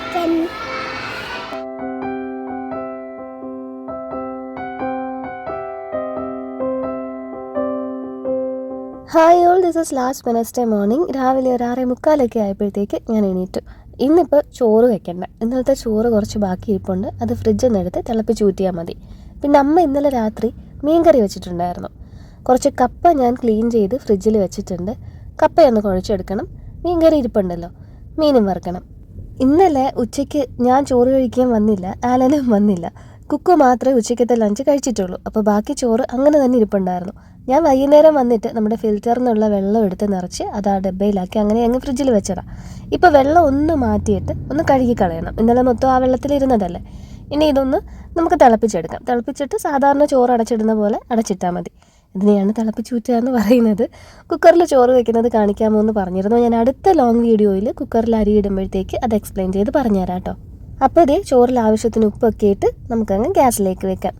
chicken. Hi all, this is last Wednesday morning. രാവിലെ ഒരു 6:45 ആയപ്പോഴത്തേക്ക് ഞാൻ എണീറ്റു. ഇന്നിപ്പോൾ ചോറ് വെക്കണ്ട. ഇന്നലത്തെ ചോറ് കുറച്ച് ബാക്കി ഇരിപ്പുണ്ട്. അത് ഫ്രിഡ്ജിൽ നിന്ന് എടുത്ത് തിളപ്പിച്ച് ഊറ്റിയാൽ മതി. പിന്നെ അമ്മ ഇന്നലെ രാത്രി മീൻകറി വെച്ചിട്ടുണ്ടായിരുന്നു. കുറച്ച് കപ്പ ഞാൻ ക്ലീൻ ചെയ്ത് ഫ്രിഡ്ജിൽ വെച്ചിട്ടുണ്ട്. കപ്പയൊന്ന് കുഴച്ചെടുക്കണം. മീൻകറി ഇരിപ്പുണ്ടല്ലോ, മീനും വറുക്കണം. ഇന്നലെ ഉച്ചയ്ക്ക് ഞാൻ ചോറ് കഴിക്കാൻ വന്നില്ല, ആലനും വന്നില്ല. കുക്കു മാത്രമേ ഉച്ചയ്ക്കത്തെ ലഞ്ച് കഴിച്ചിട്ടുള്ളൂ. അപ്പോൾ ബാക്കി ചോറ് അങ്ങനെ തന്നെ ഇരിപ്പുണ്ടായിരുന്നു. ഞാൻ വൈകുന്നേരം വന്നിട്ട് നമ്മുടെ ഫിൽറ്ററിൽ നിന്നുള്ള വെള്ളം എടുത്ത് നിറച്ച് അത് ആ ഡബ്ബയിലാക്കി അങ്ങനെ അങ്ങ് ഫ്രിഡ്ജിൽ വെച്ചതാണ്. ഇപ്പോൾ വെള്ളം ഒന്ന് മാറ്റിയിട്ട് ഒന്ന് കഴുകി കളയണം. ഇന്നലെ മൊത്തം ആ വെള്ളത്തിലിരുന്നതല്ലേ. ഇനി ഇതൊന്ന് നമുക്ക് തിളപ്പിച്ചെടുക്കാം. തിളപ്പിച്ചിട്ട് സാധാരണ ചോറ് അടച്ചിടുന്ന പോലെ അടച്ചിട്ടാൽ മതി. ഇതിനെയാണ് തിളപ്പിച്ചൂറ്റുക എന്ന് പറയുന്നത്. കുക്കറിൽ ചോറ് വെക്കുന്നത് കാണിക്കാമോ എന്ന് പറഞ്ഞിരുന്നു. ഞാൻ അടുത്ത ലോങ് വീഡിയോയിൽ കുക്കറിൽ അരി ഇടുമ്പോഴത്തേക്ക് അത് എക്സ്പ്ലെയിൻ ചെയ്ത് പറഞ്ഞുതരാം കേട്ടോ. അപ്പോൾ ഇതേ ചോറിൽ ആവശ്യത്തിന് ഉപ്പൊക്കെ ഇട്ട് നമുക്കങ്ങ് ഗ്യാസിലേക്ക് വെക്കാം.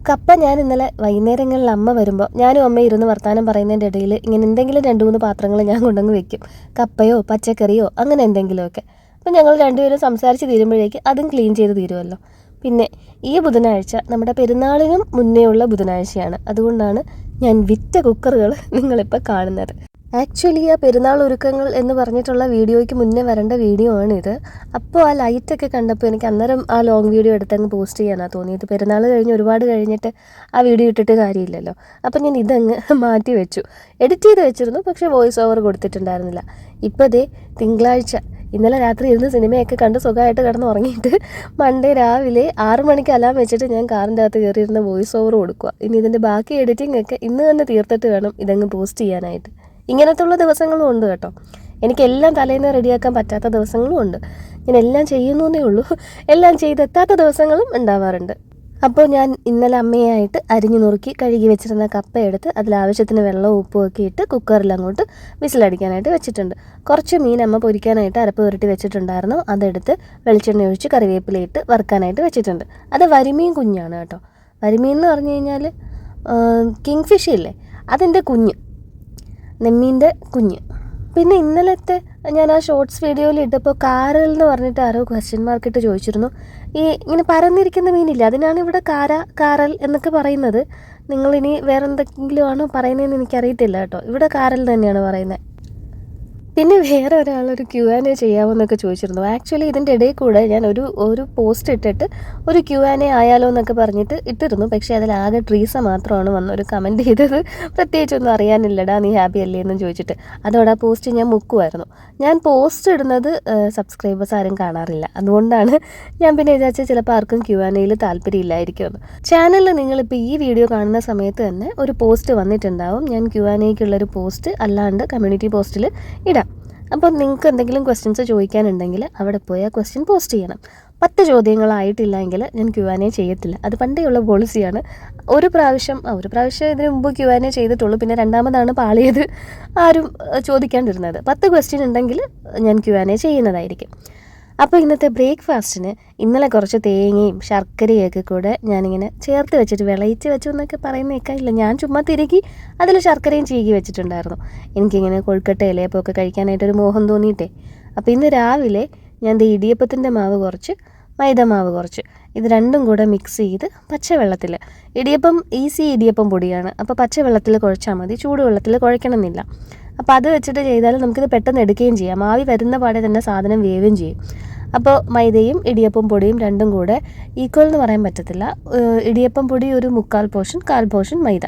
കപ്പ ഞാൻ ഇന്നലെ വൈകുന്നേരങ്ങളിൽ അമ്മ വരുമ്പോൾ ഞാനും അമ്മ ഇരുന്ന് വർത്താനം പറയുന്നതിൻ്റെ ഇടയിൽ ഇങ്ങനെ എന്തെങ്കിലും 2-3 പാത്രങ്ങൾ ഞാൻ കൊണ്ടങ്ങ് വെക്കും. കപ്പയോ പച്ചക്കറിയോ അങ്ങനെ എന്തെങ്കിലുമൊക്കെ. അപ്പം ഞങ്ങൾ രണ്ടുപേരും സംസാരിച്ച് തീരുമ്പോഴേക്ക് അതും ക്ലീൻ ചെയ്ത് തീരുമല്ലോ. പിന്നെ ഈ ബുധനാഴ്ച നമ്മുടെ പെരുന്നാളിനും മുന്നേ ഉള്ള ബുധനാഴ്ചയാണ്. അതുകൊണ്ടാണ് ഞാൻ വിറ്റ കുക്കറുകൾ നിങ്ങളിപ്പോൾ കാണുന്നത്. ആക്ച്വലി ആ പെരുന്നാൾ ഒരുക്കങ്ങൾ എന്ന് പറഞ്ഞിട്ടുള്ള വീഡിയോയ്ക്ക് മുന്നേ വരേണ്ട വീഡിയോ ആണിത്. അപ്പോൾ ആ ലൈറ്റൊക്കെ കണ്ടപ്പോൾ എനിക്ക് അന്നേരം ആ ലോങ് വീഡിയോ എടുത്തങ്ങ് പോസ്റ്റ് ചെയ്യാനാണ് തോന്നിയത്. പെരുന്നാൾ കഴിഞ്ഞ് ഒരുപാട് കഴിഞ്ഞിട്ട് ആ വീഡിയോ ഇട്ടിട്ട് കാര്യമില്ലല്ലോ. അപ്പം ഞാൻ ഇതങ്ങ് മാറ്റി വെച്ചു. എഡിറ്റ് ചെയ്ത് വെച്ചിരുന്നു, പക്ഷേ വോയിസ് ഓവർ കൊടുത്തിട്ടുണ്ടായിരുന്നില്ല. ഇപ്പോൾ ദേ തിങ്കളാഴ്ച ഇന്നലെ രാത്രി ഇരുന്ന് സിനിമയൊക്കെ കണ്ട് സുഖമായിട്ട് കിടന്ന് ഉറങ്ങിയിട്ട് മൺഡേ രാവിലെ 6 മണിക്ക് അലാം വെച്ചിട്ട് ഞാൻ കാറിൻ്റെ അകത്ത് കയറിയിരുന്ന വോയിസ് ഓവർ കൊടുക്കുക. ഇനി ഇതിൻ്റെ ബാക്കി എഡിറ്റിംഗ് ഒക്കെ ഇന്ന് തന്നെ തീർത്തിട്ട് വേണം ഇതങ്ങ് പോസ്റ്റ് ചെയ്യാനായിട്ട്. ഇങ്ങനത്തുള്ള ദിവസങ്ങളും ഉണ്ട് കേട്ടോ. എനിക്കെല്ലാം തലേന്ന് റെഡിയാക്കാൻ പറ്റാത്ത ദിവസങ്ങളും ഉണ്ട്. ഞാൻ എല്ലാം ചെയ്യുന്നേ ഉള്ളൂ. എല്ലാം ചെയ്തെത്താത്ത ദിവസങ്ങളും ഉണ്ടാവാറുണ്ട്. അപ്പോൾ ഞാൻ ഇന്നലെ അമ്മയായിട്ട് അരിഞ്ഞു നുറുക്കി കഴുകി വെച്ചിരുന്ന കപ്പ എടുത്ത് അതിലാവശ്യത്തിന് വെള്ളവും ഉപ്പും ഒക്കെ ഇട്ട് കുക്കറിൽ അങ്ങോട്ട് വിസിലടിക്കാനായിട്ട് വെച്ചിട്ടുണ്ട്. കുറച്ച് മീൻ അമ്മ പൊരിക്കാനായിട്ട് അരപ്പ് പുരട്ടി വെച്ചിട്ടുണ്ടായിരുന്നു. അതെടുത്ത് വെളിച്ചെണ്ണ ഒഴിച്ച് കറിവേപ്പിലയിട്ട് വറുക്കാനായിട്ട് വെച്ചിട്ടുണ്ട്. അത് വരിമീൻ കുഞ്ഞാണ് കേട്ടോ. വരിമീൻ എന്ന് പറഞ്ഞു കഴിഞ്ഞാൽ കിങ് ഫിഷ് ഇല്ലേ, അതിൻ്റെ കുഞ്ഞ്, നെമ്മീൻ്റെ കുഞ്ഞ്. പിന്നെ ഇന്നലത്തെ ഞാൻ ആ ഷോർട്സ് വീഡിയോയിൽ ഇട്ടപ്പോൾ കാരൽ എന്ന് പറഞ്ഞിട്ട് ആരോ ക്വസ്റ്റ്യൻ മാർക്കിട്ട് ചോദിച്ചിരുന്നു. ഈ ഇങ്ങനെ പരന്നിരിക്കുന്ന മീനില്ല, അതിനാണ് ഇവിടെ കാരൽ എന്നൊക്കെ പറയുന്നത്. നിങ്ങളിനി വേറെ എന്തെങ്കിലും ആണോ പറയുന്നതെന്ന് എനിക്കറിയത്തില്ല കേട്ടോ. ഇവിടെ കാരൽ തന്നെയാണ് പറയുന്നത്. പിന്നെ വേറെ ഒരാളൊരു Q&A ചെയ്യാമെന്നൊക്കെ ചോദിച്ചിരുന്നു. ആക്ച്വലി ഇതിൻ്റെ ഇടയിൽ കൂടെ ഞാൻ ഒരു പോസ്റ്റ് ഇട്ടിട്ട് ഒരു Q&A ആയാലോ എന്നൊക്കെ പറഞ്ഞിട്ട് ഇട്ടിരുന്നു. പക്ഷേ അതിലാകെ ട്രീസ മാത്രമാണ് വന്നൊരു കമൻറ്റ് ചെയ്തത്. പ്രത്യേകിച്ചൊന്നും അറിയാനില്ലടാ, നീ ഹാപ്പി അല്ലേ എന്നും ചോദിച്ചിട്ട്. അതോടെ ആ പോസ്റ്റ് ഞാൻ മുക്കുമായിരുന്നു. ഞാൻ പോസ്റ്റ് ഇടുന്നത് സബ്സ്ക്രൈബേഴ്സ് ആരും കാണാറില്ല. അതുകൊണ്ടാണ് ഞാൻ പിന്നെ വിചാരിച്ചത് ചിലപ്പോൾ ആർക്കും Q&Aയിൽ താല്പര്യമില്ലായിരിക്കുമെന്ന്. ചാനലിൽ നിങ്ങളിപ്പോൾ ഈ വീഡിയോ കാണുന്ന സമയത്ത് തന്നെ ഒരു പോസ്റ്റ് വന്നിട്ടുണ്ടാവും. ഞാൻ Q&Aക്കുള്ളൊരു പോസ്റ്റ് അല്ലാണ്ട് കമ്മ്യൂണിറ്റി പോസ്റ്റിൽ ഇടാം. അപ്പോൾ നിങ്ങൾക്ക് എന്തെങ്കിലും ക്വസ്റ്റ്യൻസ് ചോദിക്കാനുണ്ടെങ്കിൽ അവിടെ പോയി ആ ക്വസ്റ്റ്യൻ പോസ്റ്റ് ചെയ്യണം. 10 ചോദ്യങ്ങളായിട്ടില്ലെങ്കിൽ ഞാൻ Q&A ചെയ്യത്തില്ല. അത് പണ്ടേയുള്ള പോളിസിയാണ്. ഒരു പ്രാവശ്യം ഇതിന് മുമ്പ് Q&A ചെയ്തിട്ടുള്ളൂ. പിന്നെ രണ്ടാമതാണ് പാളിയത്, ആരും ചോദിക്കാണ്ടിരുന്നത്. 10 ക്വസ്റ്റ്യൻ ഉണ്ടെങ്കിൽ ഞാൻ Q&A ചെയ്യുന്നതായിരിക്കും. അപ്പോൾ ഇന്നത്തെ ബ്രേക്ക്ഫാസ്റ്റിന് ഇന്നലെ കുറച്ച് തേങ്ങയും ശർക്കരയൊക്കെ കൂടെ ഞാനിങ്ങനെ ചേർത്ത് വെച്ചിട്ട് വിളയിച്ച് വെച്ചു എന്നൊക്കെ പറയുന്നേക്കാം. ഇല്ല, ഞാൻ ചുമ്മാ തിരുകി അതിൽ ശർക്കരയും ചീകി വെച്ചിട്ടുണ്ടായിരുന്നു. എനിക്കിങ്ങനെ കൊഴുക്കട്ട ഇലയപ്പമൊക്കെ കഴിക്കാനായിട്ടൊരു മോഹം തോന്നിയിട്ടേ. അപ്പോൾ ഇന്ന് രാവിലെ ഞാൻ ഇടിയപ്പത്തിൻ്റെ മാവ് കുറച്ച്, മൈദ മാവ് കുറച്ച്, ഇത് രണ്ടും കൂടെ മിക്സ് ചെയ്ത് പച്ചവെള്ളത്തിൽ, ഇടിയപ്പം ഈസി ഇടിയപ്പം പൊടിയാണ്, അപ്പോൾ പച്ചവെള്ളത്തിൽ കുഴച്ചാൽ മതി, ചൂടുവെള്ളത്തിൽ കുഴക്കണമെന്നില്ല. അപ്പോൾ അത് വെച്ചിട്ട് ചെയ്താൽ നമുക്കിത് പെട്ടെന്ന് എടുക്കുകയും ചെയ്യാം. ആവി വരുന്ന പാടെ തന്നെ സാധനം വേവുകയും ചെയ്യും. അപ്പോൾ മൈദയും ഇടിയപ്പം പൊടിയും രണ്ടും കൂടെ ഈക്വൽ എന്ന് പറയാൻ പറ്റത്തില്ല. ഇടിയപ്പം പൊടി ഒരു 1/4 പോർഷൻ മൈദ,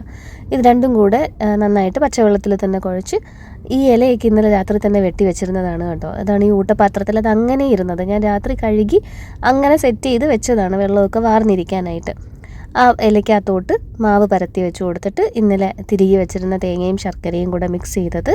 ഇത് രണ്ടും കൂടെ നന്നായിട്ട് പച്ചവെള്ളത്തിൽ തന്നെ കുഴച്ച്, ഈ ഇലയൊക്കെ ഇന്നലെ രാത്രി തന്നെ വെട്ടി വെച്ചിരുന്നതാണ് കേട്ടോ. അതാണ് ഈ ഊട്ടപാത്രത്തിൽ അത് അങ്ങനെ ഇരുന്നത്. ഞാൻ രാത്രി കഴുകി അങ്ങനെ സെറ്റ് ചെയ്ത് വെച്ചതാണ്, വെള്ളമൊക്കെ വാർന്നിരിക്കാനായിട്ട്. ആ ഇലയ്ക്കകത്തോട്ട് മാവ് പരത്തി വെച്ച് കൊടുത്തിട്ട് ഇന്നലെ തിരികെ വെച്ചിരുന്ന തേങ്ങയും ശർക്കരയും കൂടെ മിക്സ് ചെയ്തത്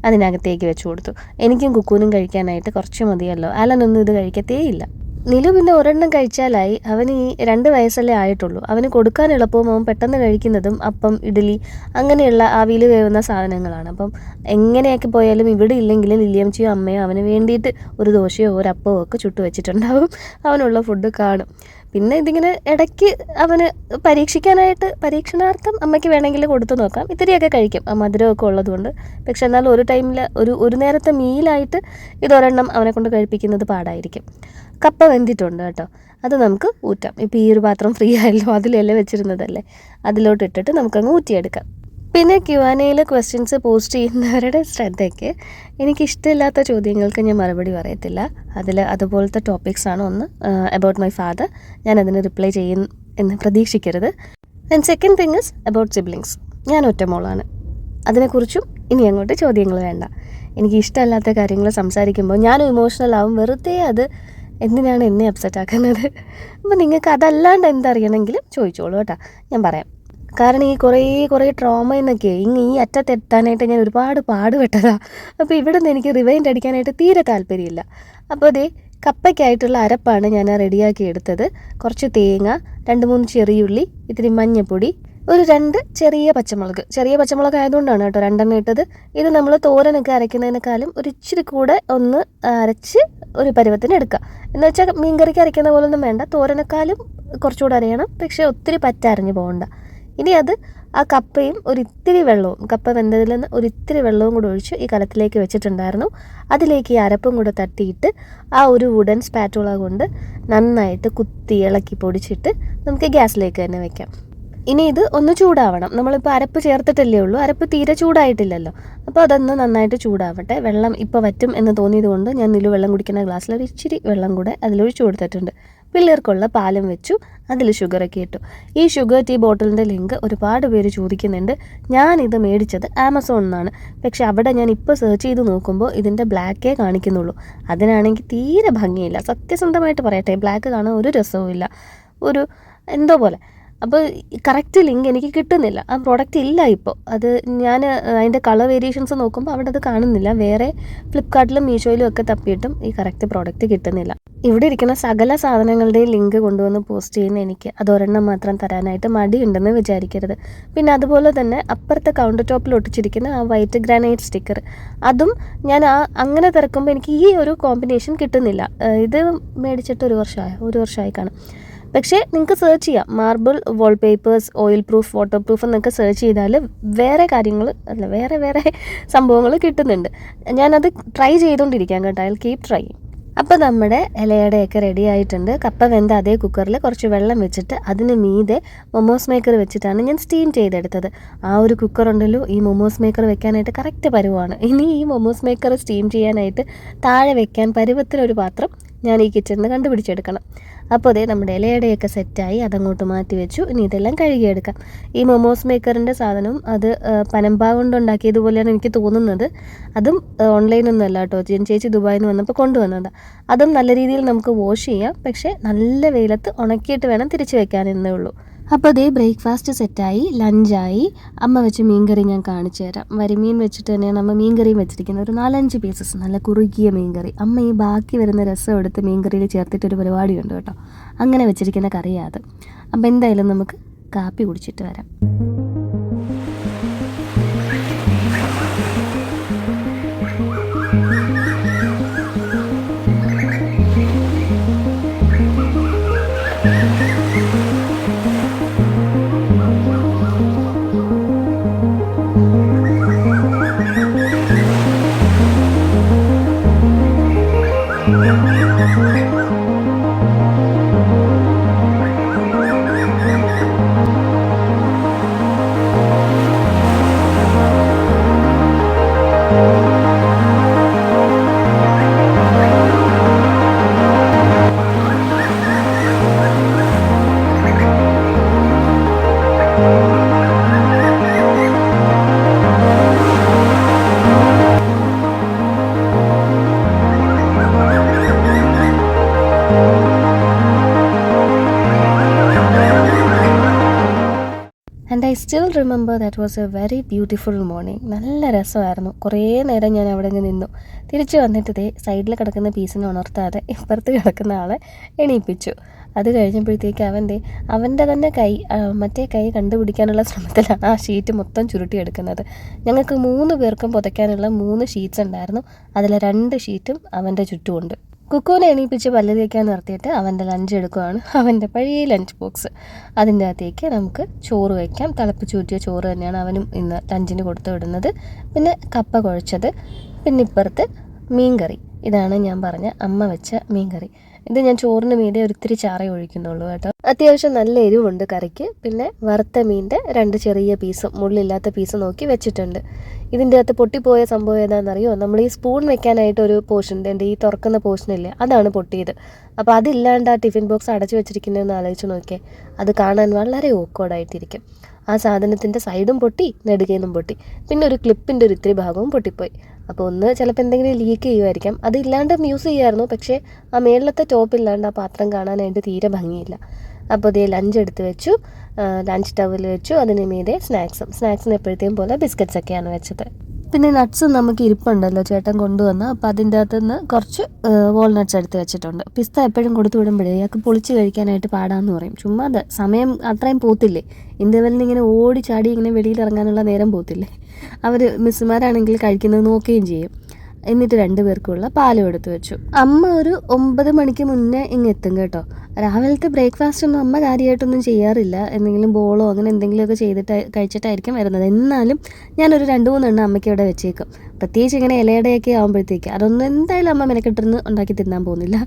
അതിനകത്തേക്ക് വെച്ച് കൊടുത്തു. എനിക്കും കുക്കൂനും കഴിക്കാനായിട്ട് കുറച്ച് മതിയല്ലോ. അലനൊന്നും ഇത് കഴിക്കത്തേയില്ല. നിലു പിന്നെ ഒരെണ്ണം കഴിച്ചാലായി. അവന് ഈ 2 വയസ്സല്ലേ ആയിട്ടുള്ളൂ. അവന് കൊടുക്കാൻ എളുപ്പവും അവൻ പെട്ടെന്ന് കഴിക്കുന്നതും അപ്പം, ഇഡ്ഡലി അങ്ങനെയുള്ള ആവിയിൽ വേവുന്ന സാധനങ്ങളാണ്. അപ്പം എങ്ങനെയൊക്കെ പോയാലും ഇവിടെ ഇല്ലെങ്കിലും ലില്ലിയമ്മച്ചിയോ അമ്മയോ അവന് വേണ്ടിയിട്ട് ഒരു ദോശയോ ഒരു അപ്പമോ ഒക്കെ ചുട്ടു വെച്ചിട്ടുണ്ടാവും. അവനുള്ള ഫുഡ് കാണും. പിന്നെ ഇതിങ്ങനെ ഇടയ്ക്ക് അവന് പരീക്ഷണാർത്ഥം അമ്മയ്ക്ക് വേണമെങ്കിൽ കൊടുത്തു നോക്കാം. ഇത്തിരിയൊക്കെ കഴിക്കും, ആ മധുരമൊക്കെ ഉള്ളതുകൊണ്ട്. പക്ഷെ എന്നാൽ ഒരു ടൈമിൽ ഒരു നേരത്തെ മീലായിട്ട് ഇതൊരെണ്ണം അവനെ കൊണ്ട് കഴിപ്പിക്കുന്നത് പാടായിരിക്കും. കപ്പ വെന്തിട്ടുണ്ട് കേട്ടോ, അത് നമുക്ക് ഊറ്റാം. ഇപ്പോൾ ഈ ഒരു പാത്രം ഫ്രീ ആയല്ലോ, അതിലല്ലേ വെച്ചിരുന്നതല്ലേ, അതിലോട്ട് ഇട്ടിട്ട് നമുക്കങ്ങ് ഊറ്റിയെടുക്കാം. പിന്നെ Q&Aയിൽ ക്വസ്റ്റ്യൻസ് പോസ്റ്റ് ചെയ്യുന്നവരുടെ ശ്രദ്ധയ്ക്ക്, എനിക്കിഷ്ടമില്ലാത്ത ചോദ്യങ്ങൾക്ക് ഞാൻ മറുപടി പറയത്തില്ല. അതുപോലത്തെ ടോപ്പിക്സാണ്. ഒന്ന് അബൌട്ട് മൈ ഫാദർ, ഞാൻ അതിന് റിപ്ലൈ ചെയ്യും എന്ന് പ്രതീക്ഷിക്കരുത്. And second thing is about siblings. ഞാൻ ഒറ്റമോളാണ്, അതിനെക്കുറിച്ചും ഇനി അങ്ങോട്ട് ചോദ്യങ്ങൾ വേണ്ട. എനിക്ക് ഇഷ്ടമല്ലാത്ത കാര്യങ്ങൾ സംസാരിക്കുമ്പോൾ ഞാനും ഇമോഷണൽ ആവും. വെറുതെ അത് എന്തിനാണ് എന്നെ അപ്സെറ്റ് ആക്കുന്നത്? അപ്പോൾ നിങ്ങൾക്ക് അതല്ലാണ്ട് എന്തറിയണമെങ്കിലും ചോദിച്ചോളൂ കേട്ടോ, ഞാൻ പറയാം. കാരണം ഈ കുറേ ട്രോമയിൽ നിന്നൊക്കെ ഈ അറ്റത്തെത്താനായിട്ട് ഞാൻ ഒരുപാട് പാടുപെട്ടതാണ്. അപ്പോൾ ഇവിടെ നിന്ന് എനിക്ക് റിവൈൻഡ് അടിക്കാനായിട്ട് തീരെ താല്പര്യമില്ല. അപ്പോൾ അതേ കപ്പയ്ക്കായിട്ടുള്ള അരപ്പാണ് ഞാൻ റെഡിയാക്കി എടുത്തത്. കുറച്ച് തേങ്ങ, 2-3 ചെറിയുള്ളി, ഇത്തിരി മഞ്ഞൾപ്പൊടി, ഒരു 2 ചെറിയ പച്ചമുളക് ആയതുകൊണ്ടാണ് കേട്ടോ 2 ഇട്ടത്. ഇത് നമ്മൾ തോരനൊക്കെ അരയ്ക്കുന്നതിനേക്കാളും ഒരു ഇച്ചിരി കൂടെ ഒന്ന് അരച്ച് ഒരു പരുവത്തിന് എടുക്കുക. എന്ന് വെച്ചാൽ മീൻകറിക്ക് അരയ്ക്കുന്ന പോലൊന്നും വേണ്ട, തോരനേക്കാളും കുറച്ചുകൂടെ അരയണം. പക്ഷേ ഒത്തിരി പറ്റരഞ്ഞ് പോകണ്ട. ഇനി അത് ആ കപ്പയും ഒരിത്തിരി വെള്ളവും, കപ്പ വെന്തതിൽ നിന്ന് ഒരിത്തിരി വെള്ളവും കൂടെ ഒഴിച്ച് ഈ കലത്തിലേക്ക് വെച്ചിട്ടുണ്ടായിരുന്നു. അതിലേക്ക് ഈ അരപ്പും കൂടെ തട്ടിയിട്ട് ആ ഒരു വുഡൻ സ്പാറ്റുള കൊണ്ട് നന്നായിട്ട് കുത്തി ഇളക്കി പൊടിച്ചിട്ട് നമുക്ക് ഗ്യാസിലേക്ക് തന്നെ വെക്കാം. ഇനി ഇത് ഒന്ന് ചൂടാവണം. നമ്മളിപ്പോൾ അരപ്പ് ചേർത്തിട്ടല്ലേ ഉള്ളൂ, അരപ്പ് തീരെ ചൂടായിട്ടില്ലല്ലോ. അപ്പോൾ അതൊന്ന് നന്നായിട്ട് ചൂടാവട്ടെ. വെള്ളം ഇപ്പോൾ വറ്റും എന്ന് തോന്നിയത് കൊണ്ട് ഞാൻ വെള്ളം കുടിക്കുന്ന ഗ്ലാസ്സിൽ ഒരു ഇച്ചിരി വെള്ളം കൂടെ അതിലൊഴിച്ച് കൊടുത്തിട്ടുണ്ട്. പിള്ളേർക്കുള്ള പാലും വെച്ചു, അതിൽ ഷുഗറൊക്കെ ഇട്ടു. ഈ ഷുഗർ ടീ ബോട്ടിലിൻ്റെ ലിങ്ക് ഒരുപാട് പേര് ചോദിക്കുന്നുണ്ട്. ഞാനിത് മേടിച്ചത് ആമസോണിൽ നിന്നാണ്. പക്ഷേ അവിടെ ഞാൻ ഇപ്പോൾ സെർച്ച് ചെയ്ത് നോക്കുമ്പോൾ ഇതിൻ്റെ ബ്ലാക്കേ കാണിക്കുന്നുള്ളൂ. അതിനാണെങ്കിൽ തീരെ ഭംഗിയില്ല. സത്യസന്ധമായിട്ട് പറയട്ടെ, ബ്ലാക്ക് കാണാൻ ഒരു രസവുമില്ല, ഒരു എന്തോ പോലെ. അപ്പോൾ കറക്റ്റ് ലിങ്ക് എനിക്ക് കിട്ടുന്നില്ല. ആ പ്രോഡക്റ്റ് ഇല്ല ഇപ്പോൾ. അത് ഞാൻ അതിൻ്റെ കളർ വേരിയേഷൻസ് നോക്കുമ്പോൾ അവിടെ അത് കാണുന്നില്ല. വേറെ ഫ്ലിപ്കാർട്ടിലും മീഷോയിലും ഒക്കെ തപ്പിയിട്ടും ഈ കറക്റ്റ് പ്രോഡക്റ്റ് കിട്ടുന്നില്ല. ഇവിടെ ഇരിക്കുന്ന സകല സാധനങ്ങളുടെയും ലിങ്ക് കൊണ്ടുവന്ന് പോസ്റ്റ് ചെയ്യുന്ന എനിക്ക് അതൊരെണ്ണം മാത്രം തരാനായിട്ട് മടിയുണ്ടെന്ന് വിചാരിക്കരുത്. പിന്നെ അതുപോലെ തന്നെ അപ്പുറത്തെ കൗണ്ടർ ടോപ്പിൽ ഒട്ടിച്ചിരിക്കുന്ന ആ വൈറ്റ് ഗ്രാനൈറ്റ് സ്റ്റിക്കർ, അതും ഞാൻ അങ്ങനെ തിരക്കുമ്പോൾ എനിക്ക് ഈ ഒരു കോമ്പിനേഷൻ കിട്ടുന്നില്ല. ഇത് മേടിച്ചിട്ട് ഒരു വർഷമായി കാണും. പക്ഷേ നിങ്ങൾക്ക് സെർച്ച് ചെയ്യാം, marble wallpapers, oil proof, water proof എന്നൊക്കെ സെർച്ച് ചെയ്താൽ വേറെ സംഭവങ്ങൾ കിട്ടുന്നുണ്ട്. ഞാനത് ട്രൈ ചെയ്തുകൊണ്ടിരിക്കാം കേട്ടോ, ഐ വിൽ കീപ് ട്രൈ. അപ്പോൾ നമ്മുടെ ഇലയുടെയൊക്കെ റെഡി ആയിട്ടുണ്ട്. കപ്പ വെന്ത അതേ കുക്കറിൽ കുറച്ച് വെള്ളം വെച്ചിട്ട് അതിന് മീതെ മൊമോസ് മേക്കർ വെച്ചിട്ടാണ് ഞാൻ സ്റ്റീം ചെയ്തെടുത്തത്. ആ ഒരു കുക്കറുണ്ടല്ലോ, ഈ മൊമോസ് മേക്കർ വെക്കാനായിട്ട് കറക്റ്റ് പരുവാണ്. ഇനി ഈ മൊമോസ് മേക്കർ സ്റ്റീം ചെയ്യാനായിട്ട് താഴെ വെക്കാൻ പരുവത്തിനൊരു പാത്രം ഞാൻ ഈ കിച്ചണിൽ നിന്ന് കണ്ടുപിടിച്ചെടുക്കണം. അപ്പോൾ അതേ നമ്മുടെ ഇലയുടെയൊക്കെ സെറ്റായി, അതങ്ങോട്ട് മാറ്റി വെച്ചു. ഇനി ഇതെല്ലാം കഴുകിയെടുക്കാം. ഈ മൊമോസ് മേക്കറിൻ്റെ സാധനം അത് പനമ്പാ കൊണ്ടുണ്ടാക്കിയതുപോലെയാണ് എനിക്ക് തോന്നുന്നത്. അതും ഓൺലൈനൊന്നും അല്ല കേട്ടോ, ചേച്ചി ദുബായിൽ നിന്ന് വന്നപ്പോൾ കൊണ്ടുവന്നതാണ്. അതും നല്ല രീതിയിൽ നമുക്ക് വാഷ് ചെയ്യാം, പക്ഷേ നല്ല വെയിലത്ത് ഉണക്കിയിട്ട് വേണം തിരിച്ച് വെക്കാനെന്നേ ഉള്ളൂ. അപ്പോൾ അതേ ബ്രേക്ക്ഫാസ്റ്റ് സെറ്റായി, ലഞ്ചായി. അമ്മ വെച്ച് മീൻകറി ഞാൻ കാണിച്ചു തരാം. വരിമീൻ വെച്ചിട്ട് തന്നെയാണ് അമ്മ മീൻകറിയും വെച്ചിരിക്കുന്നത്. ഒരു 4-5 പീസസ് നല്ല കുറുകിയ മീൻകറി. അമ്മ ഈ ബാക്കി വരുന്ന രസം എടുത്ത് മീൻകറിയിൽ ചേർത്തിട്ടൊരു പരിപാടിയുണ്ട് കേട്ടോ, അങ്ങനെ വെച്ചിരിക്കുന്ന കറിയാണ് അത്. അപ്പോൾ എന്തായാലും നമുക്ക് കാപ്പി കുടിച്ചിട്ട് വരാം. And I still remember that was A very beautiful morning. നല്ല രസമായിരുന്നു. കുറേ നേരം ഞാൻ അവിടെ നിന്നു. തിരിച്ച് വന്നിട്ട് ഇതേ സൈഡിൽ കിടക്കുന്ന പീസിനെ ഉണർത്താതെ ഇപ്പുറത്ത് കിടക്കുന്ന ആളെ എണീപ്പിച്ചു. അത് കഴിഞ്ഞപ്പോഴത്തേക്ക് അവൻ്റെ തന്നെ മറ്റേ കൈ കണ്ടുപിടിക്കാനുള്ള ശ്രമത്തിലാണ് ആ ഷീറ്റ് മൊത്തം ചുരുട്ടിയെടുക്കുന്നത്. ഞങ്ങൾക്ക് 3 പേർക്കും പുതയ്ക്കാനുള്ള 3 ഷീറ്റ്സ് ഉണ്ടായിരുന്നു. അതിൽ 2 ഷീറ്റും അവൻ്റെ ചുറ്റുമുണ്ട്. കുക്കുവിനെ എണീപ്പിച്ച് പല്ല് തേക്കാൻ നിർത്തിയിട്ട് അവൻ്റെ ലഞ്ച് എടുക്കുകയാണ്. അവൻ്റെ പഴയ ലഞ്ച് ബോക്സ്. അതിൻ്റെ അകത്തേക്ക് നമുക്ക് ചോറ് വയ്ക്കാം. തിളപ്പിച്ചൂറ്റിയ ചോറ് തന്നെയാണ് അവനും ഇന്ന് ലഞ്ചിന് കൊടുത്തു വിടുന്നത്. പിന്നെ കപ്പ കുഴച്ചത്, പിന്നെ ഇപ്പുറത്ത് മീൻകറി. ഇതാണ് ഞാൻ പറഞ്ഞ അമ്മ വെച്ച മീൻകറി. ഇത് ഞാൻ ചോറിന് മീതെ ഒരിത്തിരി ചാറേ ഒഴിക്കുന്നുള്ളൂ കേട്ടോ. അത്യാവശ്യം നല്ല എരിവുണ്ട് കറിക്ക്. പിന്നെ വറുത്ത മീൻ്റെ 2 ചെറിയ പീസും മുള്ളില്ലാത്ത പീസ് നോക്കി വെച്ചിട്ടുണ്ട്. ഇതിൻ്റെ അകത്ത് പൊട്ടിപ്പോയ സംഭവം ഏതാണെന്നറിയോ? നമ്മൾ ഈ സ്പൂൺ വെക്കാനായിട്ട് ഒരു പോർഷൻ, എൻ്റെ ഈ തുറക്കുന്ന പോർഷനില്ലേ, അതാണ് പൊട്ടിയത്. അപ്പോൾ അതില്ലാണ്ട് ആ ടിഫിൻ ബോക്സ് അടച്ചു വെച്ചിരിക്കുന്നതെന്ന് ആലോചിച്ച് നോക്കിയേ. അത് കാണാൻ വളരെ ഓക്കോർഡായിട്ടിരിക്കും. ആ സാധനത്തിൻ്റെ സൈഡും പൊട്ടി, നെടുകേന്നും പൊട്ടി, പിന്നെ ഒരു ക്ലിപ്പിൻ്റെ ഒരു ഇത്തിരി ഭാഗവും പൊട്ടിപ്പോയി. അപ്പോൾ ഒന്ന് ചിലപ്പോൾ എന്തെങ്കിലും ലീക്ക് ചെയ്യുമായിരിക്കാം. അതില്ലാണ്ട് യൂസ് ചെയ്യായിരുന്നു, പക്ഷേ ആ മേളിലത്തെ ടോപ്പ് ഇല്ലാണ്ട് ആ പാത്രം കാണാനായിട്ട് തീരെ ഭംഗിയില്ല. അപ്പോൾ ഇതേ ലഞ്ച് എടുത്ത് വെച്ചു, ലഞ്ച് ടവൽ വെച്ചു, അതിന് മീതെ സ്നാക്സിന് എപ്പോഴത്തെയും പോലെ ബിസ്ക്കറ്റ്സൊക്കെയാണ് വെച്ചത്. പിന്നെ നട്ട്സ് നമുക്ക് ഇരിപ്പുണ്ടല്ലോ ചേട്ടൻ കൊണ്ടുവന്ന്, അപ്പോൾ അതിൻ്റെ അകത്ത് നിന്ന് കുറച്ച് വാൾനട്ട്സ് എടുത്ത് വെച്ചിട്ടുണ്ട്. പിസ്ത എപ്പോഴും കൊടുത്തു വിടുമ്പോഴേ അയാൾക്ക് പൊളിച്ച് കഴിക്കാനായിട്ട് പാടാമെന്ന് പറയും. ചുമ്മാ അത് സമയം അത്രയും പോത്തില്ലേ, ഇൻ്റർവെല്ലിന് ഇങ്ങനെ ഓടി ചാടി ഇങ്ങനെ വെളിയിലിറങ്ങാനുള്ള നേരം പോത്തില്ലേ. അവർ മിസ്സുമാരാണെങ്കിൽ കഴിക്കുന്നത് നോക്കുകയും ചെയ്യും. എന്നിട്ട് 2 പേർക്കുള്ള പാലും എടുത്ത് വെച്ചു. അമ്മ ഒരു 9 മണിക്ക് മുന്നേ ഇങ്ങെത്തും കേട്ടോ. രാവിലത്തെ ബ്രേക്ക്ഫാസ്റ്റ് ഒന്നും അമ്മ കാര്യമായിട്ടൊന്നും ചെയ്യാറില്ല. എന്തെങ്കിലും ബോളോ അങ്ങനെ എന്തെങ്കിലുമൊക്കെ കഴിച്ചിട്ടായിരിക്കും വരുന്നത്. എന്നാലും ഞാനൊരു 2-3 എണ്ണം അമ്മയ്ക്ക് ഇവിടെ വെച്ചേക്കും. പ്രത്യേകിച്ച് ഇങ്ങനെ ഇലയുടെയൊക്കെ ആകുമ്പോഴത്തേക്ക് അതൊന്നും എന്തായാലും അമ്മ മെനക്കെട്ടിരുന്ന് ഉണ്ടാക്കി തിന്നാൻ പോകുന്നില്ല.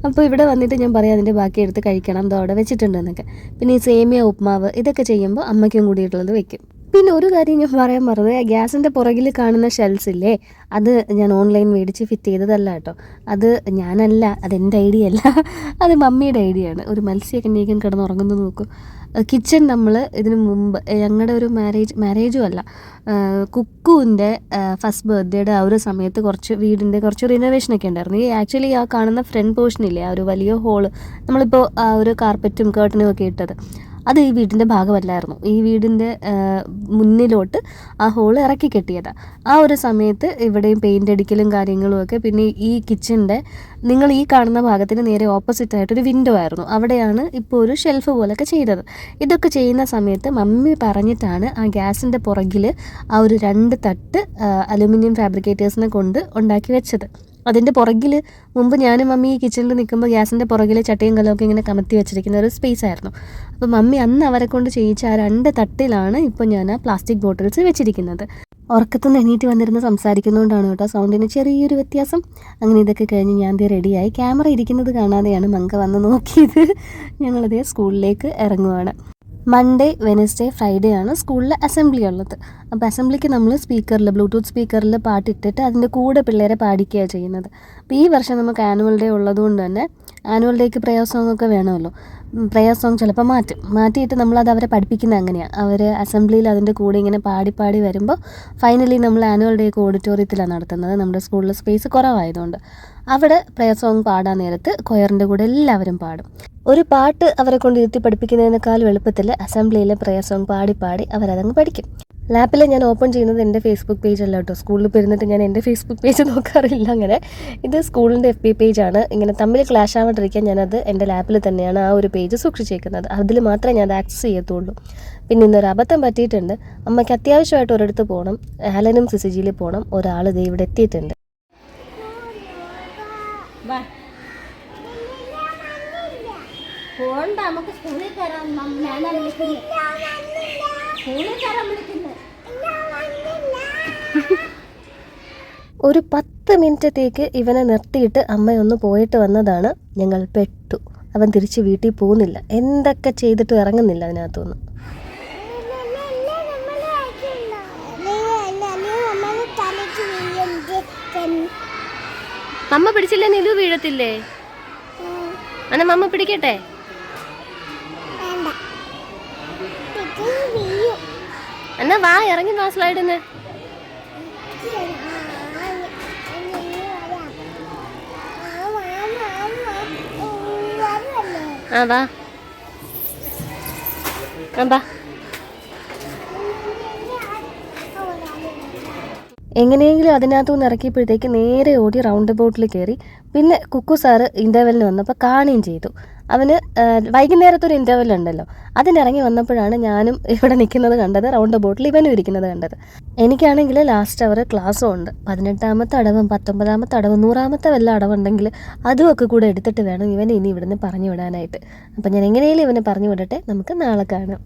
അപ്പോൾ ഇവിടെ വന്നിട്ട് ഞാൻ പറയാം അതിൻ്റെ ബാക്കി എടുത്ത് കഴിക്കണം, എന്തോ അവിടെ വെച്ചിട്ടുണ്ടെന്നൊക്കെ. പിന്നെ ഈ സേമിയ ഉപ്മാവ് ഇതൊക്കെ ചെയ്യുമ്പോൾ അമ്മയ്ക്കും കൂടിയിട്ടുള്ളത് വെക്കും. പിന്നെ ഒരു കാര്യം ഞാൻ പറയാൻ മറന്നത്, ഗ്യാസിൻ്റെ പുറകിൽ കാണുന്ന ഷെൽസ് ഇല്ലേ, അത് ഞാൻ ഓൺലൈൻ മേടിച്ച് ഫിറ്റ് ചെയ്തതല്ല കേട്ടോ. അത് ഞാനല്ല, അതെൻ്റെ ഐഡിയ അല്ല, അത് മമ്മിയുടെ ഐഡിയ ആണ്. ഒരു മത്സ്യമൊക്കെ നീക്കം കിടന്നുറങ്ങുന്നു നോക്കും. കിച്ചൺ നമ്മൾ ഇതിന് മുമ്പ് ഞങ്ങളുടെ ഒരു മാരേജും അല്ല, കുക്കുവിൻ്റെ ഫസ്റ്റ് ബർത്ത്ഡേയുടെ ആ ഒരു സമയത്ത് വീടിൻ്റെ കുറച്ച് റിനോവേഷനൊക്കെ ഉണ്ടായിരുന്നു. ഈ ആക്ച്വലി ആ കാണുന്ന ഫ്രണ്ട് പോർഷനില്ലേ, ആ ഒരു വലിയ ഹോള്, നമ്മളിപ്പോൾ ആ ഒരു കാർപ്പറ്റും കേർട്ടനും ഒക്കെ ഇട്ടത്, അത് ഈ വീടിൻ്റെ ഭാഗമല്ലായിരുന്നു. ഈ വീടിൻ്റെ മുന്നിലോട്ട് ആ ഹോള് ഇറക്കി കെട്ടിയതാണ്. ആ ഒരു സമയത്ത് ഇവിടെയും പെയിൻ്റ് അടിക്കലും കാര്യങ്ങളും ഒക്കെ. പിന്നെ ഈ കിച്ചൻ്റെ നിങ്ങൾ ഈ കാണുന്ന ഭാഗത്തിന് നേരെ ഓപ്പോസിറ്റായിട്ടൊരു വിൻഡോ ആയിരുന്നു. അവിടെയാണ് ഇപ്പോൾ ഒരു ഷെൽഫ് പോലൊക്കെ ചെയ്തത്. ഇതൊക്കെ ചെയ്യുന്ന സമയത്ത് മമ്മി പറഞ്ഞിട്ടാണ് ആ ഗ്യാസിൻ്റെ പുറകിൽ ആ ഒരു 2 തട്ട് അലുമിനിയം ഫാബ്രിക്കേറ്റേഴ്സിനെ കൊണ്ട് ഉണ്ടാക്കി വെച്ചത്. അതിൻ്റെ പുറകിൽ മുമ്പ് ഞാനും മമ്മി ഈ കിച്ചണിൽ നിൽക്കുമ്പോൾ ഗ്യാസിൻ്റെ പുറകിൽ ചട്ടിയും കലമൊക്കെ ഇങ്ങനെ കമത്തി വെച്ചിരിക്കുന്ന ഒരു സ്പേസ് ആയിരുന്നു. അപ്പോൾ മമ്മി അന്ന് അവരെ കൊണ്ട് ചെയ്യിച്ച ആ 2 തട്ടിലാണ് ഇപ്പോൾ ഞാൻ ആ പ്ലാസ്റ്റിക് ബോട്ടിൽസ് വെച്ചിരിക്കുന്നത്. ഉറക്കത്തുനിന്ന് എണീറ്റ് വന്നിരുന്ന് സംസാരിക്കുന്നതുകൊണ്ടാണ് കേട്ടോ സൗണ്ടിന് ചെറിയൊരു വ്യത്യാസം. അങ്ങനെ ഇതൊക്കെ കഴിഞ്ഞ് ഞാൻ റെഡിയായി. ക്യാമറ ഇരിക്കുന്നത് കാണാതെയാണ് മങ്ക വന്ന് നോക്കിയത്. ഞങ്ങളിതേ സ്കൂളിലേക്ക് ഇറങ്ങുവാണ്. മൺഡേ, വെനസ്ഡേ, ഫ്രൈഡേ ആണ് സ്കൂളിൽ അസംബ്ലി ഉള്ളത്. അപ്പോൾ അസംബ്ലിക്ക് നമ്മൾ ബ്ലൂടൂത്ത് സ്പീക്കറിൽ പാട്ടിട്ടിട്ട് അതിൻ്റെ കൂടെ പിള്ളേരെ പാടിക്കുകയാണ് ചെയ്യുന്നത്. അപ്പോൾ ഈ വർഷം നമുക്ക് ആനുവൽ ഡേ ഉള്ളതുകൊണ്ട് തന്നെ ആനുവൽ ഡേക്ക് പ്രയർ സോങ് ഒക്കെ വേണമല്ലോ. പ്രയർ സോങ് ചിലപ്പോൾ മാറ്റിയിട്ട് നമ്മളത് അവരെ പഠിപ്പിക്കുന്നത് അങ്ങനെയാണ്. അവർ അസംബ്ലിയിൽ അതിൻ്റെ കൂടെ ഇങ്ങനെ പാടി വരുമ്പോൾ ഫൈനലി നമ്മൾ ആനുവൽ ഡേക്ക് ഓഡിറ്റോറിയത്തിലാണ് നടത്തുന്നത്. നമ്മുടെ സ്കൂളിൽ സ്പേസ് കുറവായതുകൊണ്ട് അവിടെ പ്രയർ സോങ് പാടാൻ നേരത്ത് കൊയറിൻ്റെ കൂടെ എല്ലാവരും പാടും. ഒരു പാട്ട് അവരെ കൊണ്ട് ഇരുത്തി പഠിപ്പിക്കുന്നതിനേക്കാളും എളുപ്പത്തിൽ അസംബ്ലിയിലെ പ്രയർ സോങ് പാടി അവരതങ്ങ് പഠിക്കും. ലാപ്പിൽ ഞാൻ ഓപ്പൺ ചെയ്യുന്നത് എൻ്റെ ഫേസ്ബുക്ക് പേജല്ല കേട്ടോ. സ്കൂളിൽ പോയിരുന്നിട്ട് ഞാൻ എൻ്റെ ഫേസ്ബുക്ക് പേജ് നോക്കാറില്ല അങ്ങനെ. ഇത് സ്കൂളിൻ്റെ FB പേജാണ്. ഇങ്ങനെ തമ്മിൽ ക്ലാഷ് ആവാണ്ടിരിക്കാൻ ഞാനത് എൻ്റെ ലാപ്പിൽ തന്നെയാണ് ആ ഒരു പേജ് സൂക്ഷിച്ചേക്കുന്നത്. അതിൽ മാത്രമേ ഞാൻ അത് ആക്സസ് ചെയ്യത്തുള്ളൂ. പിന്നെ ഇന്നൊരു അബദ്ധം പറ്റിയിട്ടുണ്ട്. അമ്മയ്ക്ക് അത്യാവശ്യമായിട്ട് ഒരിടത്ത് പോകണം, ആലനും സിസിജിയിൽ പോകണം. ഒരാൾ ദേ ഇവിടെ എത്തിയിട്ടുണ്ട്. നമുക്ക് സ്കൂളിൽ കയറാൻ ഒരു 10 മിനിറ്റത്തേക്ക് ഇവനെ നിർത്തിയിട്ട് അമ്മയൊന്ന് പോയിട്ട് വന്നതാണ്. ഞങ്ങൾ പെട്ടു. അവൻ തിരിച്ച് വീട്ടിൽ പോകുന്നില്ല. എന്തൊക്കെ ചെയ്തിട്ട് ഇറങ്ങുന്നില്ല അതിനകത്തുനിന്ന്. അമ്മ പിടിച്ചില്ലേ നിലു വീഴത്തില്ലേ? അന്ന മമ്മ പിടിക്കട്ടെ? എന്നാ വാ, ഇറങ്ങി വാ സ്ലൈഡിന്ന്. ആ വാ വാ. എങ്ങനെയെങ്കിലും അതിനകത്തുനിന്ന് ഇറക്കിയപ്പോഴത്തേക്ക് നേരെ ഓടി റൗണ്ട് അബൌട്ടിൽ കയറി. പിന്നെ കുക്കു സാറ് ഇൻ്റർവെല്ലിന് വന്നപ്പോൾ കാണുകയും ചെയ്തു. അവന് വൈകുന്നേരത്തെ ഒരു ഇൻ്റർവെൽ ഉണ്ടല്ലോ, അതിനിറങ്ങി വന്നപ്പോഴാണ് ഞാനും ഇവിടെ നിൽക്കുന്നത് കണ്ടത്, റൗണ്ട് അബൌട്ടിൽ ഇവനും ഇരിക്കുന്നത് കണ്ടത്. എനിക്കാണെങ്കിൽ ലാസ്റ്റ് അവർ ക്ലാസ്സും ഉണ്ട്. 18ാമത്തെ അടവും 19ാമത്തെ അടവും 100ാമത്തെ വല്ല അടവുണ്ടെങ്കിൽ അതുമൊക്കെ കൂടെ എടുത്തിട്ട് വേണം ഇവനെ ഇനി ഇവിടുന്ന് പറഞ്ഞു വിടാനായിട്ട്. അപ്പം ഞാൻ എങ്ങനെയും ഇവനെ പറഞ്ഞു വിടട്ടെ. നമുക്ക് നാളെ കാണാം.